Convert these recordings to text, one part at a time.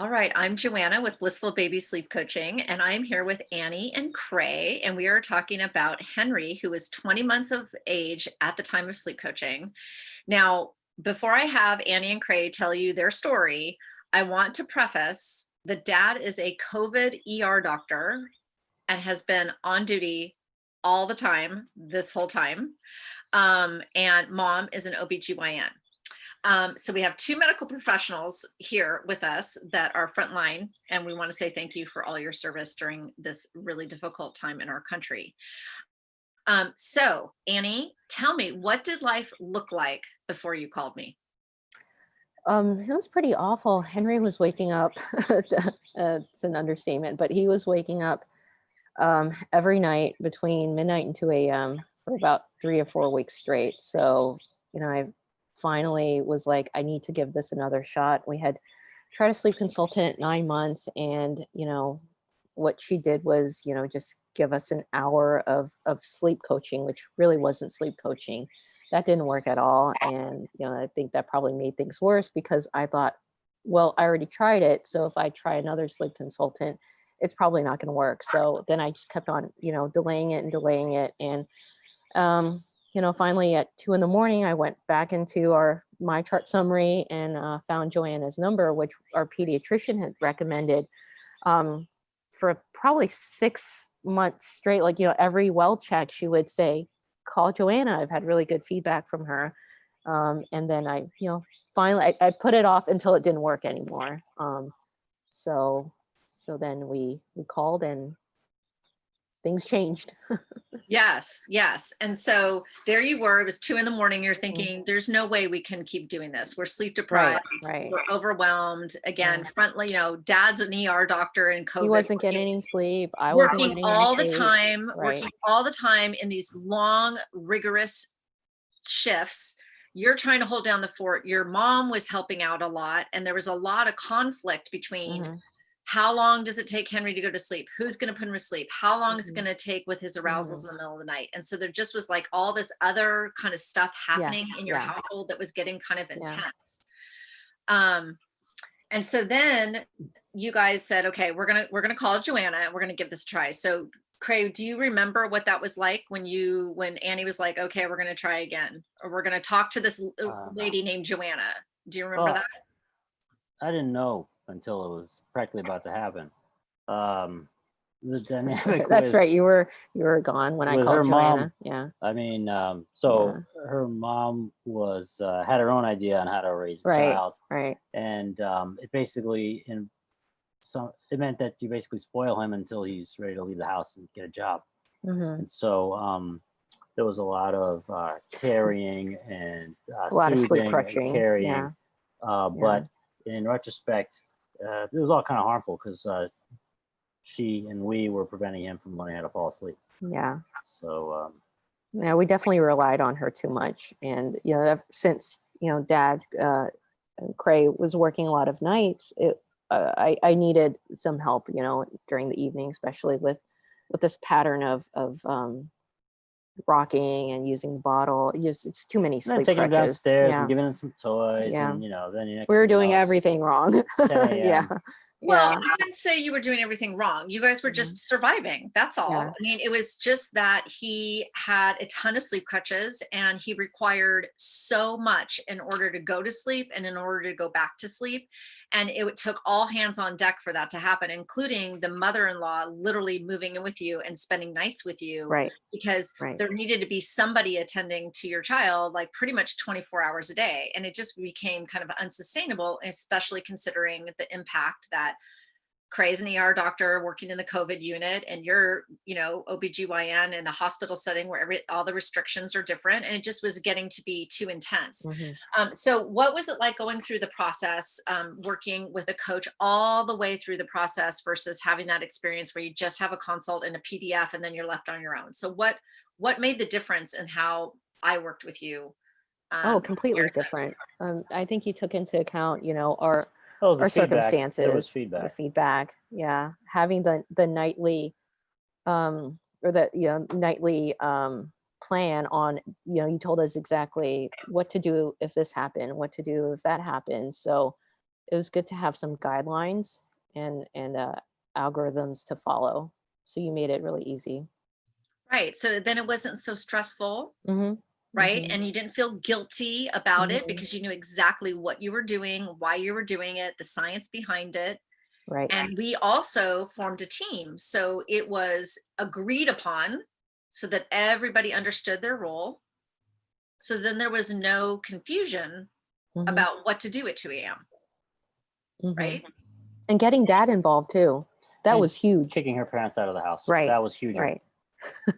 All right, I'm Joanna with Blissful Baby Sleep Coaching, and I'm here with Annie and Cray, and we are talking about Henry, who was 20 months of age at the time of sleep coaching. Now, before I have Annie and Cray tell you their story, I want to preface the dad is a COVID ER doctor and has been on duty all the time, this whole time. And mom is an OBGYN. So we have two medical professionals here with us that are frontline, and we want to say thank you for all your service during this really difficult time in our country. So Annie, tell me, what did life look like before you called me? It was pretty awful. Henry was waking up. It's an understatement, but he was waking up every night between midnight and 2 a.m. for about 3 or 4 weeks straight. So, I finally was like, I need to give this another shot. We had tried a sleep consultant 9 months, and what she did was, just give us an hour of sleep coaching, which really wasn't sleep coaching. That didn't work at all. And, I think that probably made things worse because I thought, well, I already tried it. So if I try another sleep consultant, it's probably not going to work. So then I just kept on, delaying it and delaying it. And, finally at 2 a.m, I went back into my chart summary and found Joanna's number, which our pediatrician had recommended for probably 6 months straight. Like, every well check, she would say, call Joanna. I've had really good feedback from her. And then I, finally, I put it off until it didn't work anymore. So then we called and things changed. Yes. And so there you were, it was 2 a.m. You're Mm. thinking, there's no way we can keep doing this. We're sleep deprived, Right. we're overwhelmed. Again, dad's an ER doctor in COVID. He wasn't getting any sleep. I wasn't Working getting all any the sleep. time, Right. working all the time in these long, rigorous shifts. You're trying to hold down the fort. Your mom was helping out a lot, and there was a lot of conflict between Mhm. how long does it take Henry to go to sleep? Who's going to put him to sleep? How long is it Mhm. going to take with his arousals Mhm. in the middle of the night? And so there just was like all this other kind of stuff happening in your Yeah. household that was getting kind of Yeah. intense. And so then you guys said, okay, we're gonna call Joanna and we're gonna give this a try. So Cray, do you remember what that was like when Annie was like, okay, we're gonna try again, or we're gonna talk to this lady named Joanna? Do you remember Well, that? I didn't know until it was practically about to happen. The dynamic That's with, right. You were gone when I with called her Joanna. mom. Yeah. I mean, her mom was had her own idea on how to raise a child, Right. and it basically it meant that you basically spoil him until he's ready to leave the house and get a job. Mm-hmm. And so there was a lot of carrying and A lot of sleep soothing and crutching. carrying. Yeah. But in retrospect, it was all kind of harmful because she and we were preventing him from learning how to fall asleep. Yeah. So Yeah, we definitely relied on her too much. And, since, Dad, Cray was working a lot of nights, I needed some help, during the evening, especially with this pattern of rocking and using the bottle. It's too many and then sleep taking him crutches. downstairs Yeah. and giving him some toys, Yeah. and then the next We were thing you doing know, it's everything wrong. 10 a.m. Yeah. Well, Yeah. I wouldn't say you were doing everything wrong. You guys were just surviving. That's all. Yeah. I mean, it was just that he had a ton of sleep crutches and he required so much in order to go to sleep and in order to go back to sleep. And it took all hands on deck for that to happen, including the mother-in-law literally moving in with you and spending nights with you. Right. Because there needed to be somebody attending to your child like pretty much 24 hours a day. And it just became kind of unsustainable, especially considering the impact that Cray's an ER doctor working in the COVID unit, and you're, OBGYN in a hospital setting where all the restrictions are different. And it just was getting to be too intense. Mm-hmm. So what was it like going through the process, working with a coach all the way through the process versus having that experience where you just have a consult and a PDF and then you're left on your own? So what made the difference in how I worked with you? Completely different. I think you took into account, our circumstances. There was feedback. The feedback. Yeah. Having the nightly, or the, nightly plan on, you told us exactly what to do if this happened, what to do if that happened. So it was good to have some guidelines and algorithms to follow. So you made it really easy. Right. So then it wasn't so stressful, Mm-hmm. right? Mm-hmm. And you didn't feel guilty about it Mhm. because you knew exactly what you were doing, why you were doing it, the science behind it. Right. And we also formed a team. So it was agreed upon so that everybody understood their role. So then there was no confusion Mhm. about what to do at 2 a.m. Mhm. Right? And getting dad involved too. That And was huge. Kicking her parents out of the house. Right. That was huge. Right.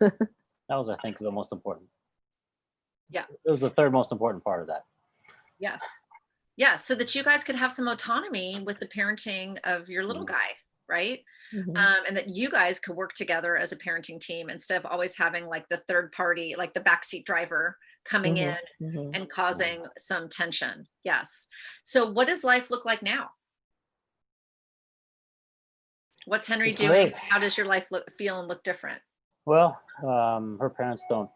That was, I think, the most important. Yeah. It was the third most important part of that. Yes. Yeah. So that you guys could have some autonomy with the parenting of your little guy, right? Mhm. And that you guys could work together as a parenting team instead of always having like the third party, like the backseat driver coming Mhm. in Mhm. and causing some tension. Yes. So what does life look like now? What's Henry It's doing? great. How does your life feel and look different? Well, her parents don't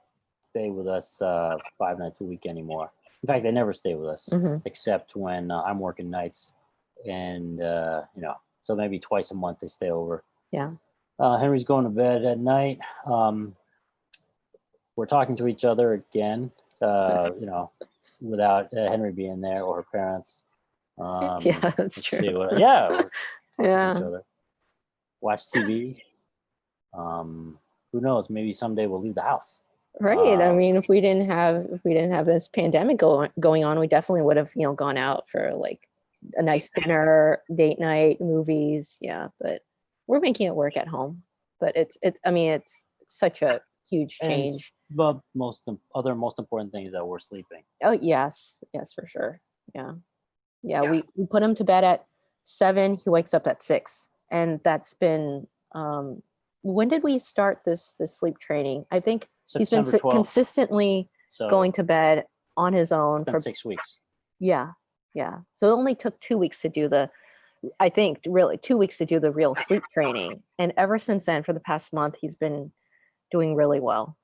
stay with us 5 nights a week anymore. In fact, they never stay with us Mhm. except when I'm working nights, and so maybe twice a month they stay over. Yeah. Henry's going to bed at night. We're talking to each other again, without Henry being there or her parents. Yeah, that's Let's true. see what. Yeah, we're talking to each Yeah. other. Watch TV. Who knows? Maybe someday we'll leave the house. Right. I mean, if we didn't have this pandemic going on, we definitely would have, gone out for like a nice dinner, date night, movies. Yeah, but we're making it work at home. But it's such a huge And change. the most important thing is that we're sleeping. Oh, yes, for sure. Yeah. Yeah. We put him to bed at 7. He wakes up at 6, and that's been. When did we start this sleep training? I think he's been September 12th. consistently So going to bed on his own it's been for 6 weeks. Yeah. So it only took 2 weeks to do I think really 2 weeks to do the real sleep training, and ever since then, for the past month, he's been doing really well.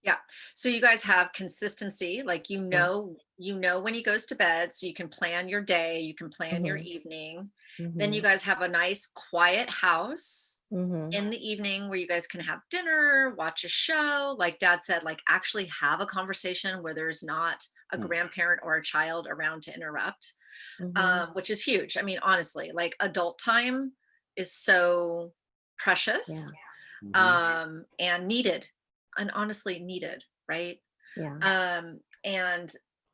Yeah. So you guys have consistency, like you know when he goes to bed, so you can plan your day, you can plan your Mhm. evening. Mhm. Then you guys have a nice quiet house Mhm. in the evening where you guys can have dinner, watch a show, like dad said, like actually have a conversation where there's not a grandparent or a child around to interrupt, Mhm. which is huge. I mean, honestly, like adult time is so precious. Yeah. And needed, and honestly needed, right? Yeah.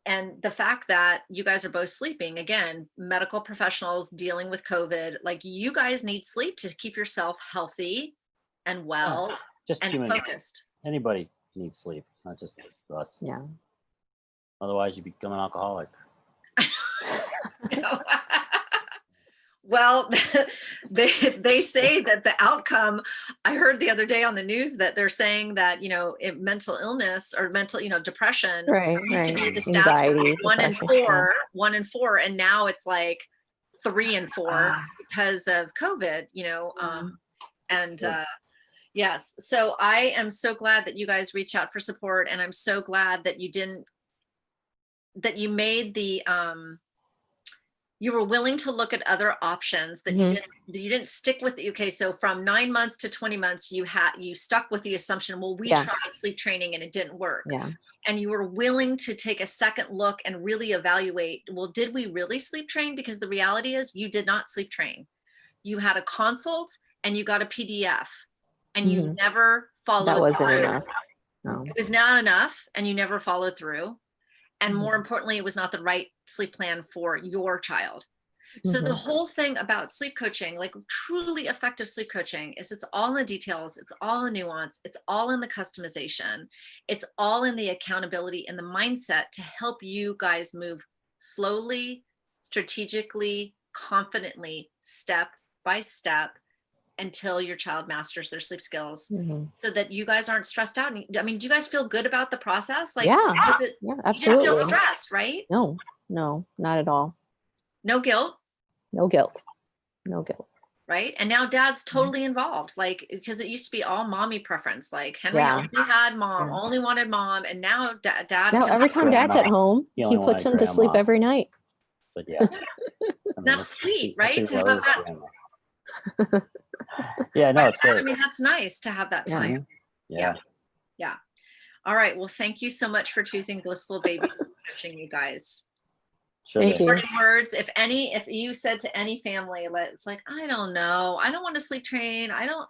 And the fact that you guys are both sleeping, again, medical professionals dealing with COVID, like you guys need sleep to keep yourself healthy and well Just and human. focused. Anybody needs sleep, not just us. Yeah. Otherwise, you become an alcoholic. You know? Well, they say that the outcome, I heard the other day on the news that they're saying that, mental illness or mental, depression Right. used to be the stats Anxiety, one in depression, four, and now it's like 3 and 4 because of COVID, and yes. So I am so glad that you guys reach out for support, and I'm so glad that you made you were willing to look at other options, that you didn't stick with okay, so from 9 months to 20 months you stuck with the assumption, well, we tried sleep training and it didn't work. Yeah. And you were willing to take a second look and really evaluate, well, did we really sleep train? Because the reality is you did not sleep train. You had a consult and you got a PDF, and you never followed That wasn't through. enough. No. It was not enough, and you never followed through. And more importantly, it was not the right sleep plan for your child. So the whole thing about sleep coaching, like truly effective sleep coaching, is it's all in the details, it's all in nuance, it's all in the customization, it's all in the accountability and the mindset to help you guys move slowly, strategically, confidently, step by step, until your child masters their sleep skills, so that you guys aren't stressed out. I mean, do you guys feel good about the process? Like, Yeah, absolutely. You didn't feel stressed, right? No, not at all. No guilt. No guilt. Right. And now dad's totally involved, like, because it used to be all mommy preference. Like Henry only had mom, only wanted mom. And now dad. Now, every time dad's at home, he puts him to sleep every night. But yeah, I mean, That's sweet, right? To have well, it is that. grandma. Yeah, no, it's I great. mean, that's nice to have that Yeah. time. Yeah. Yeah. All right. Well, thank you so much for choosing Blissful Baby Sleep Coaching, you guys. Sure Thank thing. you. Parting words, if you said to any family, it's like, I don't know, I don't want to sleep train, I don't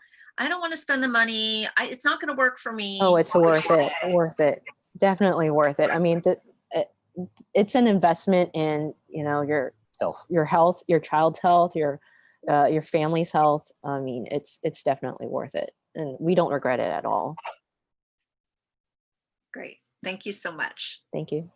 want to spend the money, it's not going to work for me. Oh, it's worth it. Definitely worth it. I mean, it's an investment in, your health, your child's health, your family's health. I mean, it's definitely worth it. And we don't regret it at all. Great. Thank you so much. Thank you.